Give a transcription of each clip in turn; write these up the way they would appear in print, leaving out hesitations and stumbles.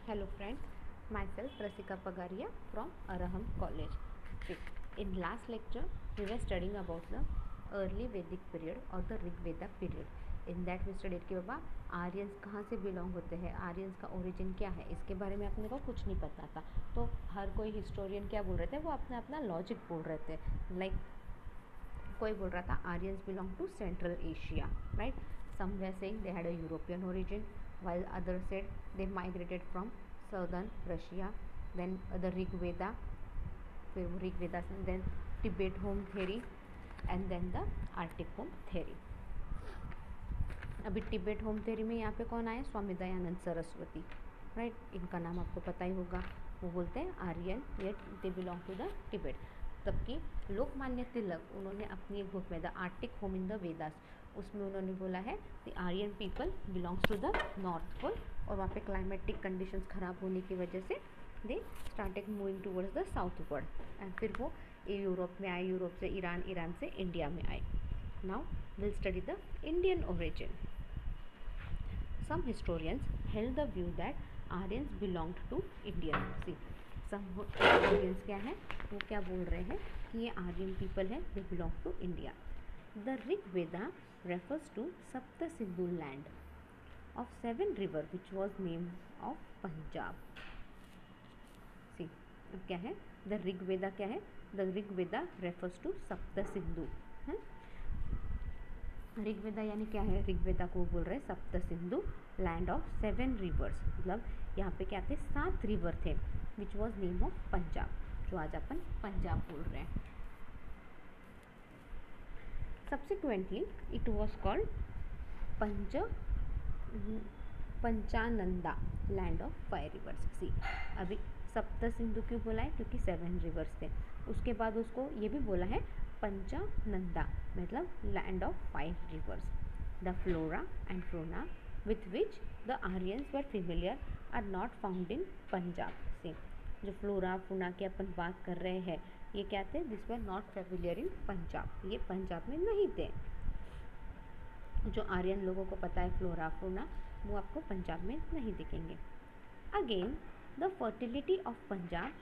Hello friends, myself Rasika Pagaria from Araham College. Okay. In last lecture, we were studying about the early Vedic period or the Rig Veda period. In that we studied कि बाबा Aryans कहाँ से belong होते हैं, Aryans का origin क्या है, इसके बारे में अपने को कुछ नहीं पता था. तो हर कोई हिस्टोरियन क्या बोल रहे थे, वो अपना अपना लॉजिक बोल रहे थे. लाइक कोई बोल रहा था Aryans belong to Central Asia, right. Some were saying they had a European origin, while others said they migrated from southern Russia. Then the Rig Veda, फिर Rig Veda, then Tibet home theory, and then the Arctic home theory. अभी Tibet home theory में यहाँ पे कौन आए, Swami Dayanand Saraswati, right. इनका नाम आपको पता ही होगा. वो बोलते हैं Aryan yet they belong to the Tibet. तबकि लोकमान्य तिलक उन्होंने अपनी एक बुक में the Arctic home in the Vedas, उसमें उन्होंने बोला है the Aryan people belongs to the North Pole, और वहाँ पे क्लाइमेटिक कंडीशंस ख़राब होने की वजह से they started moving towards the south word, and फिर वो यूरोप में आए, यूरोप से ईरान, ईरान से इंडिया में आए. Now will study the Indian origin. Some historians held the view that Aryans belonged to India. See, some historians क्या है, वो क्या बोल रहे हैं कि ये आर्यन पीपल है, they belong to India. The Rig Veda refers to Sapta Sindhu land of 7 river which was named of Punjab. See, अब क्या है, the Rig Veda क्या है, the Rig Veda refers to Sapta Sindhu. Rigveda यानी क्या है, ऋग्वेदा को बोल रहे हैं सप्त सिंधु लैंड ऑफ 7 रिवर्स, मतलब यहाँ पे क्या थे, 7 रिवर थे, which was name of Punjab, जो आज अपन पंजाब बोल रहे हैं. Subsequently it was called Panchananda land of 5 rivers. See, अभी सप्त सिंधु क्यों बोला है, क्योंकि 7 रिवर्स थे. उसके बाद उसको ये भी बोला है पंचानंदा, मतलब land of 5 rivers. The flora and fauna with which the Aryans were familiar are not found in Punjab. So जो फ्लोरा फूना की अपन बात कर रहे हैं, ये क्या थे, दिस वर नॉट फेमिलियर इन पंजाब, ये पंजाब में नहीं थे. जो आर्यन लोगों को पता है फ्लोरा फूना, वो आपको पंजाब में नहीं दिखेंगे. Again the fertility of Punjab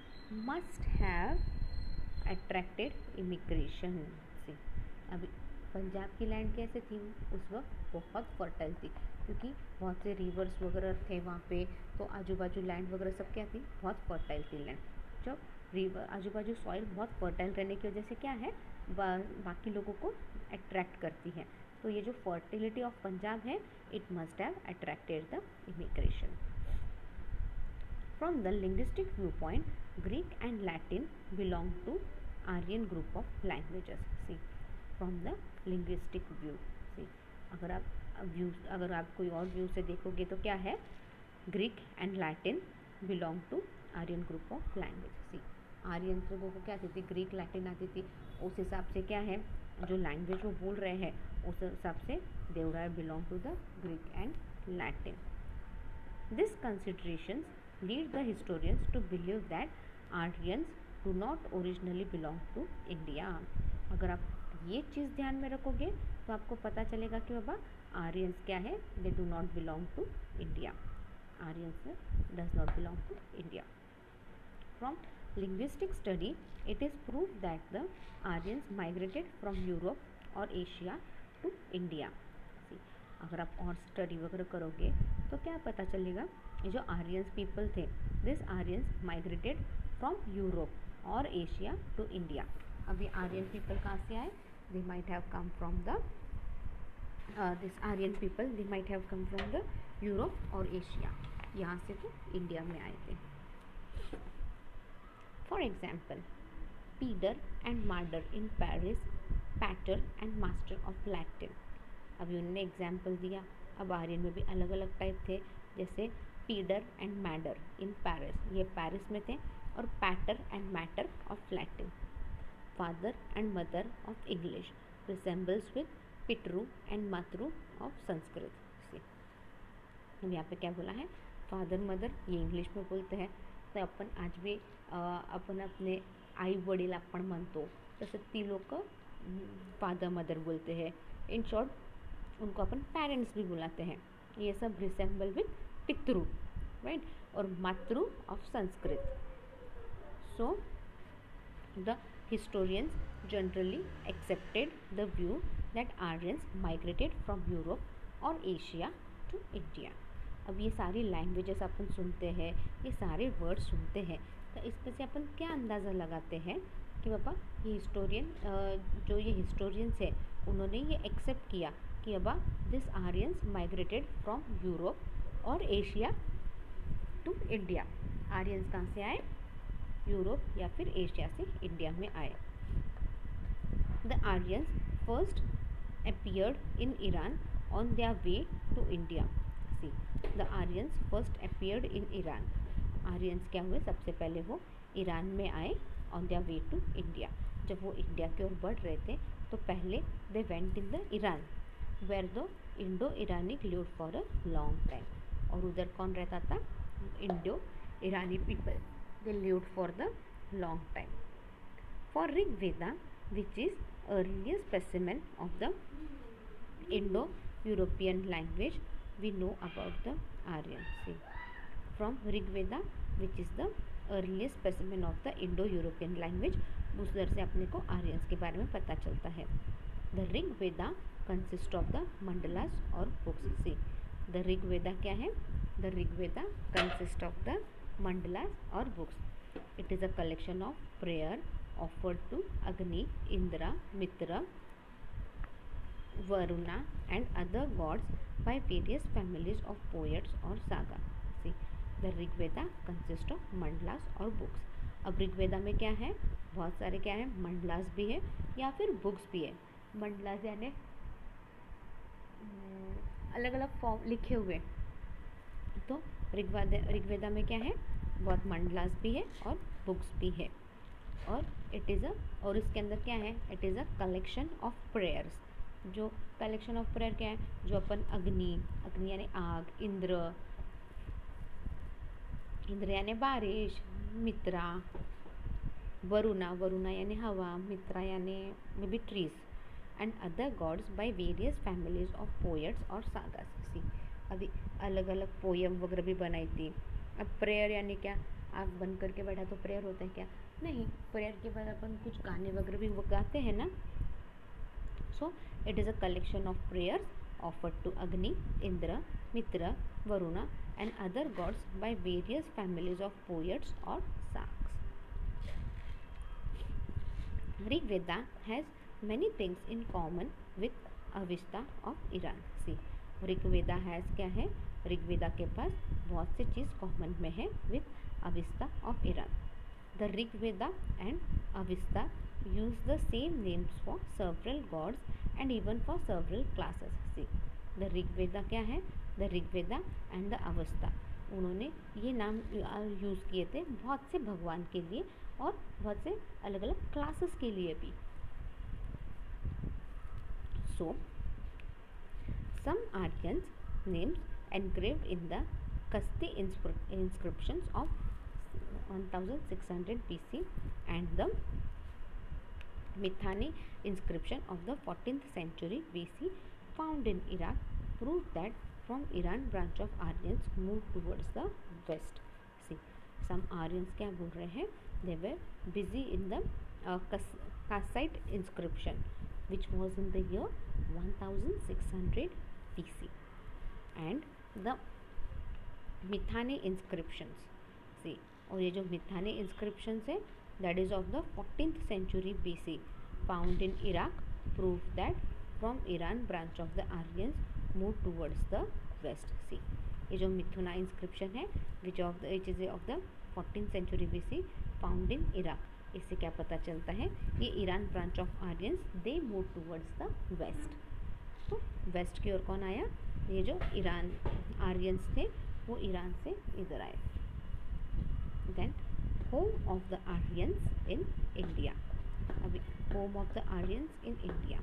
must have attracted immigration. से अभी पंजाब की लैंड कैसे थी, उस वक्त बहुत फर्टाइल थी, क्योंकि बहुत से रिवर्स वगैरह थे वहाँ पे, तो आजू बाजू लैंड वगैरह सब क्या थी, बहुत फर्टाइल थी लैंड. जब रिवर आजू बाजू सॉइल बहुत फर्टाइल रहने की वजह से क्या है, बाकी लोगों को अट्रैक्ट करती है. तो ये जो फर्टिलिटी ऑफ पंजाब है, it must have attracted the immigration. From the linguistic viewpoint, Greek and Latin belong to Aryan group of languages. See, from the linguistic view, see, अगर आप कोई और व्यू से देखोगे तो क्या है, Greek and Latin belong to Aryan group of language. See, Aryan लोगों को क्या आती थी, ग्रीक लैटिन आती थी. उस हिसाब से क्या है, जो लैंग्वेज वो बोल रहे हैं, उस हिसाब से they would have belong to the Greek and Latin. These considerations lead the historians to believe that Aryans do not originally belong to India. अगर आप ये चीज़ ध्यान में रखोगे तो आपको पता चलेगा कि बाबा आर्यंस क्या है, they do not belong to India. Aryans does not belong to India. From linguistic study, it is proved that the Aryans migrated from Europe or Asia to India. अगर आप और स्टडी वगैरह करोगे तो क्या पता चलेगा, ये जो आर्यंस पीपल थे, this Aryans migrated from Europe और एशिया टू इंडिया. अभी आर्यन पीपल कहाँ से आए, they might have come from the this Aryan people, they might have come from the Europe और एशिया, यहाँ से वो इंडिया में आए थे. फॉर एग्जाम्पल, पीडर एंड मार्डर इन पेरिस, पैटर एंड मास्टर ऑफ लैटिन. अभी उन्होंने एग्जाम्पल दिया. अब आर्यन में भी अलग अलग टाइप थे, जैसे पीडर एंड मैडर इन पेरिस, ये पेरिस में थे, और पैटर एंड मैटर of Latin. Father and mother of English resembles with पिटरू एंड मातरू ऑफ संस्कृत. से अब यहाँ पे क्या बोला है, फादर मदर ये इंग्लिश में बोलते हैं. तो अपन आज भी अपन अपने आई वडील आपण म्हणतो, तसं ती लोक फादर मदर बोलते हैं. इन शॉर्ट उनको अपन पेरेंट्स भी बुलाते हैं. ये सब रिसेंबल विथ पितृ, राइट, और मातृ of Sanskrit. So the historians generally accepted the view that Aryans migrated from Europe और एशिया टू इंडिया. अब ये सारी लैंग्वेजेस अपन सुनते हैं, ये सारे वर्ड सुनते हैं, तो इसमें से अपन क्या अंदाज़ा लगाते हैं कि बाबा ये हिस्टोरियन जो ये हिस्टोरियंस है उन्होंने ये एक्सेप्ट किया कि बाबा this Aryans migrated from Europe और एशिया टू इंडिया. आर्यंस कहाँ से आए? यूरोप या फिर एशिया से इंडिया में आए. The Aryans first appeared in Iran on their way to India. See, the Aryans first appeared in Iran. Aryans क्या हुए? सबसे पहले वो ईरान में आए on their way to India. जब वो इंडिया की ओर बढ़ रहे थे तो पहले they went in the Iran where the Indo Iranic lived for a long time. और उधर कौन रहता था? इंडो ईरानी people. They lived for the long time. For Rig Veda, which is earliest specimen of the Indo-European language, we know about the Aryans. See, from Rig Veda, which is the earliest specimen of the Indo-European language, उस दर से अपने को Aryans के बारे में पता चलता है. The Rig Veda consists of the mandalas और books. See, the Rig Veda क्या है? The Rig Veda consists of the mandalas or books. It is a collection of prayer offered to Agni, Indra, Mitra, Varuna and other gods by various families of poets or saga. See, the Rig Veda consists of mandalas or books. अब ऋग वेदा में क्या है? बहुत सारे क्या है? मंडलास भी है या फिर बुक्स भी है. मंडलास यानी अलग अलग फॉर्म लिखे हुए. तो ऋग्वेदा में क्या है? बहुत मंडलास भी है और बुक्स भी है. और इट इज़ और इसके अंदर क्या है? It is a collection of prayers. जो कलेक्शन ऑफ प्रेयर क्या है? जो अपन अग्नि यानी आग, इंद्र यानी बारिश, मित्रा, वरुणा यानी हवा, मित्रा यानी may be trees, and other gods by various families of poets और सागास. सी, अभी अलग अलग पोयम वगैरह भी बनाई थी. अब प्रेयर यानी क्या? आँख बंद करके बैठा तो प्रेयर होता है क्या? नहीं, प्रेयर के बाद अपन कुछ गाने वगैरह भी गाते हैं ना. So it is a collection of prayers offered to Agni, Indra, Mitra, Varuna and other gods by various families of poets or sagas. Rig Veda has many things in common with Avesta of Iran. See, Rig Veda has क्या है? ऋग वेदा के पास बहुत सी चीज़ common में है with Avesta of Iran. The Rig Veda and Avesta use the same names for several gods and even for several classes. See, the Rig Veda क्या है? The Rig Veda and the Avesta, उन्होंने ये नाम यूज़ किए थे बहुत से भगवान के लिए और बहुत से अलग अलग क्लासेस के लिए भी. सो some Aryans names engraved in the Kasti inscriptions of 1600 BC and the Mithani inscription of the 14th century BC found in Iraq prove that from Iran branch of Aryans moved towards the west. See, some Aryans क्या बोल रहे हैं? They were busy in the Kassite inscription which was in the year 1600 BC and the Mithani inscriptions. See, और ये जो Mithani inscriptions है that is of the 14th century BC found in Iraq prove that from Iran branch of the Aryans moved towards the west. See, ये जो मिथुना inscription है which is of the 14th century BC found in Iraq, इससे क्या पता चलता है? ये Iran branch of Aryans they move towards the west. तो वेस्ट की ओर कौन आया? ये जो ईरान आर्यंस थे वो ईरान से इधर आए. Then home of the Aryans in India. अभी home of the Aryans in India.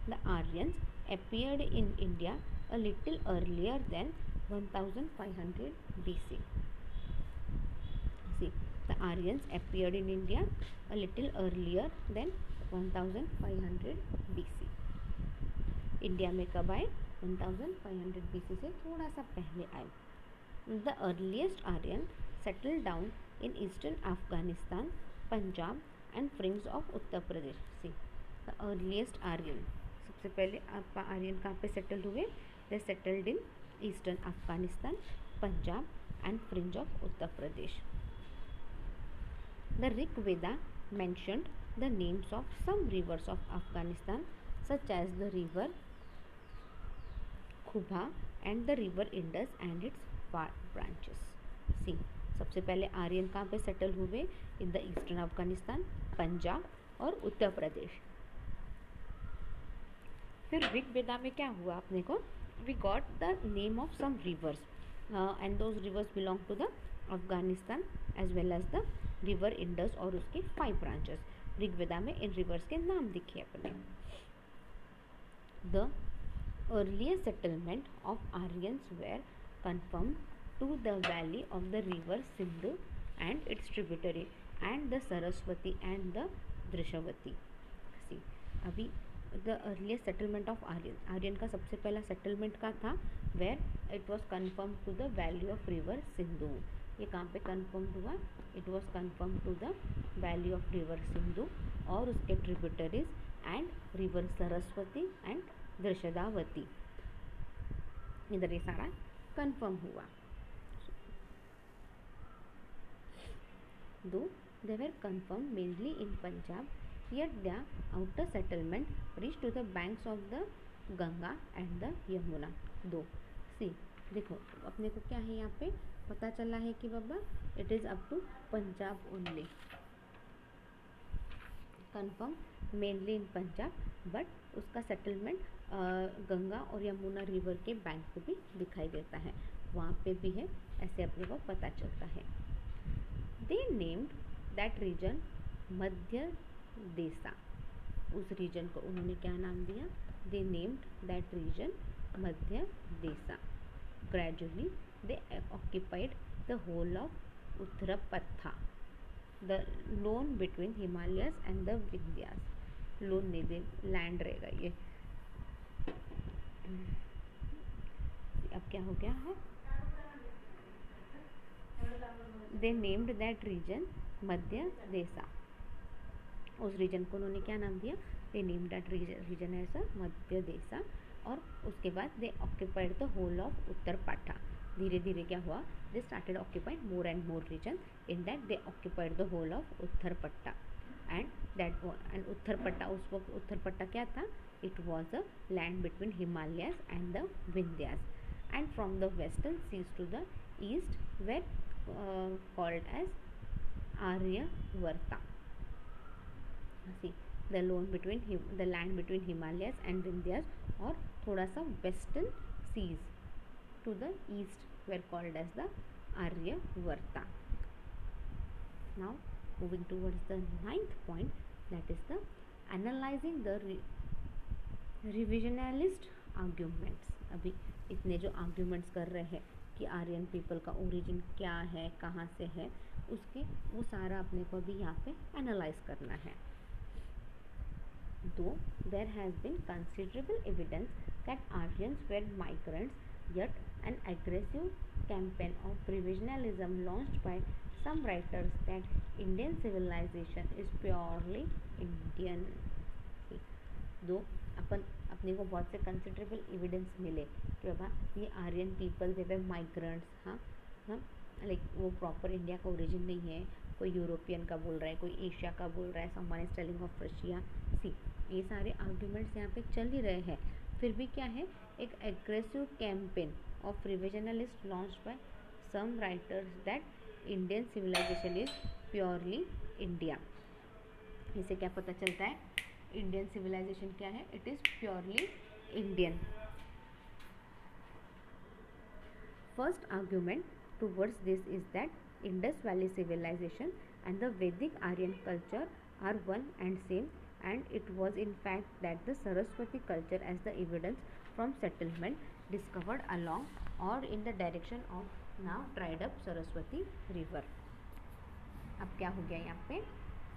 The Aryans appeared in India a little earlier than 1500 BC. See, the Aryans appeared in India a little earlier than 1500 BC. India में कब आए? 1500 BC से थोड़ा सा पहले आए. The earliest Aryan settled down in eastern Afghanistan, Punjab and fringe of Uttar Pradesh. See, the earliest Aryan, सबसे पहले आर्यन कहाँ पे सेटल हुए? They settled in eastern Afghanistan, Punjab and fringe of Uttar Pradesh. The Rig Veda mentioned the names of some rivers of Afghanistan, such as the river Khubha and the river Indus and its branches. See, सबसे पहले आर्यन कहाँ पे settle हुए? In the eastern Afghanistan, Punjab और उत्तर प्रदेश. फिर ऋग वेदा में क्या हुआ अपने को? We got the name of some rivers and those rivers belong to the Afghanistan as well as the river Indus और उसके 5 ब्रांचेस. ऋग्वेदा में इन रिवर्स के नाम दिखे अपने. The earlier settlement of Aryans were confirmed to the valley of the river Sindhu and its tributary and the Saraswati and the Drishavati. See, अभी the earliest settlement of Aryan का सबसे पहला settlement का था where it was confirmed to the valley of river Sindhu. ये कहाँ पे confirmed हुआ? It was confirmed to the valley of river Sindhu और उसके tributaries and river Saraswati and Drishadavati. इधर ये सारा confirm हुआ. Though they were confirmed mainly in Punjab, yet their outer settlement reached to the banks of the Ganga and the Yamuna. दो सी देखो अपने को क्या है यहाँ पे पता चला है कि बाबा it is up to Punjab only. Confirm mainly in Punjab but उसका सेटलमेंट गंगा और यमुना रिवर के बैंक पे भी दिखाई देता है. वहाँ पे भी है, ऐसे अपने को पता चलता है. They named that region मध्य देसा. उस रीजन को उन्होंने क्या नाम दिया? They named that region मध्य देसा. Gradually they occupied the whole of Uttarapatha, the lone between Himalayas and the Vindhyas. Loan नहीं दे, लैंड रहेगा ये. अब क्या हो गया है? They named that region मध्य देसा. उस रीजन को उन्होंने क्या नाम दिया? They named that region as मध्य देसा. और उसके बाद they occupied the whole of उत्तर पाठा. धीरे धीरे क्या हुआ? They started occupying more and more region. In that they occupied the whole of उत्तर पट्टा. And उत्तर पट्टा उस वक्त उत्तर पट्टा क्या था? It was a land between Himalayas and the Vindhyas. And from the western seas to the east were called as Aryavarta. See, the land between Himalayas and Vindhyas और थोड़ा सा western seas to the east were called as the Aryavarta. Now moving towards the 9th point, that is the analyzing the revisionalist arguments. अभी इतने जो arguments कर रहे हैं कि आर्यन पीपल का ओरिजिन क्या है, कहाँ से है, उसके वो सारा अपने को भी यहाँ पे एनालाइज करना है. Though there has been considerable evidence that Aryans were migrants, yet an aggressive campaign of revisionalism launched by some writers that Indian civilization is purely Indian. दो अपने को बहुत से कंसिडरेबल एविडेंस मिले कि बाबा ये Aryan people they were migrants. हाँ, लाइक वो प्रॉपर इंडिया का ओरिजिन नहीं है. कोई यूरोपियन का बोल रहा है, कोई एशिया का बोल रहा है, someone is telling of Russia. See, ये सारे आर्ग्यूमेंट्स यहाँ पे चल ही रहे हैं. फिर भी क्या है? एक aggressive campaign of revisionist launch by some writers that Indian civilisation is purely India. इससे क्या पता चलता है? इंडियन सिविलाइजेशन क्या है? It is purely Indian. First argument towards this is that Indus valley civilisation and the Vedic Aryan culture are one and same, and it was in fact that the Saraswati culture as the evidence from settlement discovered along or in the direction of now dried up Saraswati river. अब क्या हो गया यहाँ पे?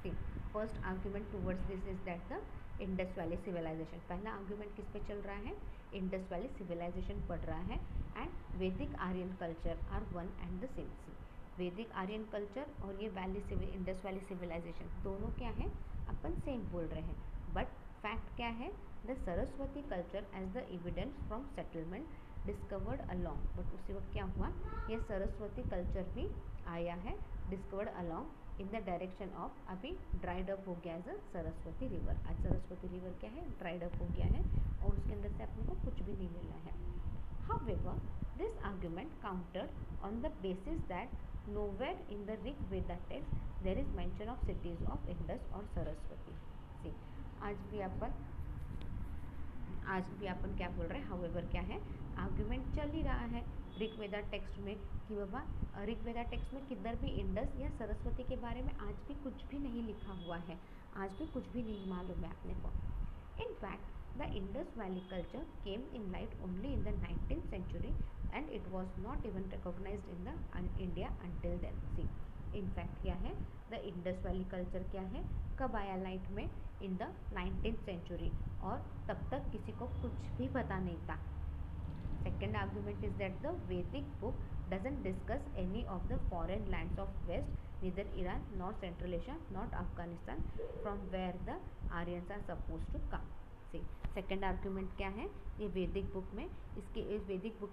See, first argument towards this is that the Indus Valley civilization. पहला argument किस पे चल रहा है? Indus Valley civilization पढ़ रहा है and Vedic Aryan culture are one and the same. Vedic Aryan culture और ये इंडस वैली सिविलाइजेशन दोनों क्या है, अपन सेम बोल रहे हैं, बट फैक्ट क्या है, the Saraswati culture as the evidence from settlement discovered along, but उसी वक्त क्या हुआ, ये सरस्वती कल्चर भी आया है discovered along in the direction of, अभी ड्राइड अप हो गया एज अ सरस्वती रिवर। आज सरस्वती रिवर क्या है, ड्राइड अप हो गया है और उसके अंदर से अपने को कुछ भी नहीं मिला है। However, this argument countered on the basis that nowhere in the Rig Veda text there is mention of cities of Indus or Saraswati. See, आज भी अपन क्या बोल रहे हैं, हाउएवर क्या है, आर्ग्यूमेंट चल ही रहा है ऋग्वेदा टेक्स्ट में कि बाबा ऋग्वेदा टेक्स्ट में किधर भी इंडस या सरस्वती के बारे में आज भी कुछ भी नहीं लिखा हुआ है, आज भी कुछ भी नहीं मालूम है अपने को। In fact the Indus Valley culture came in light only in the 19th century and it was not even recognized in the India until then. See, in fact क्या है, the Indus Valley culture क्या है, कब आया light में, in the 19th century, और तब तक किसी को कुछ भी पता नहीं था। Second argument is that the Vedic book doesn't discuss any of the foreign lands of West, neither Iran nor Central Asia, not Afghanistan, from where the Aryans are supposed to come. Second argument क्या है, ये वैदिक book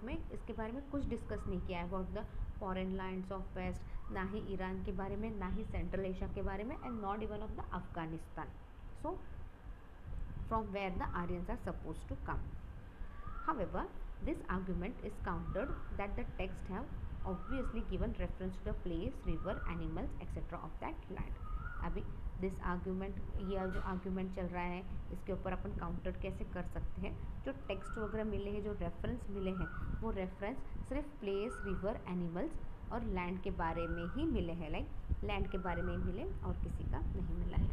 में इसके बारे में कुछ discuss नहीं किया है about the foreign lands of west, ना ही ईरान के बारे में, ना ही सेंट्रल एशिया के बारे में, and not even of the Afghanistan, so from where the Aryans are suppose to come. However this argument is countered that the text have obviously given reference to the place, river, animals etcetera of that land. अभी this argument, ये जो argument चल रहा है इसके ऊपर अपन counter कैसे कर सकते हैं, जो टेक्स्ट वगैरह मिले हैं, जो रेफरेंस मिले हैं, वो रेफरेंस सिर्फ प्लेस, रिवर, एनिमल्स और लैंड के बारे में ही मिले हैं, लाइक लैंड के बारे में ही मिले और किसी का नहीं मिला है।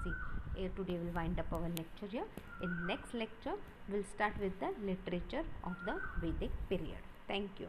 See, today will wind up our lecture here. In next lecture will start with the literature of the Vedic period. Thank you.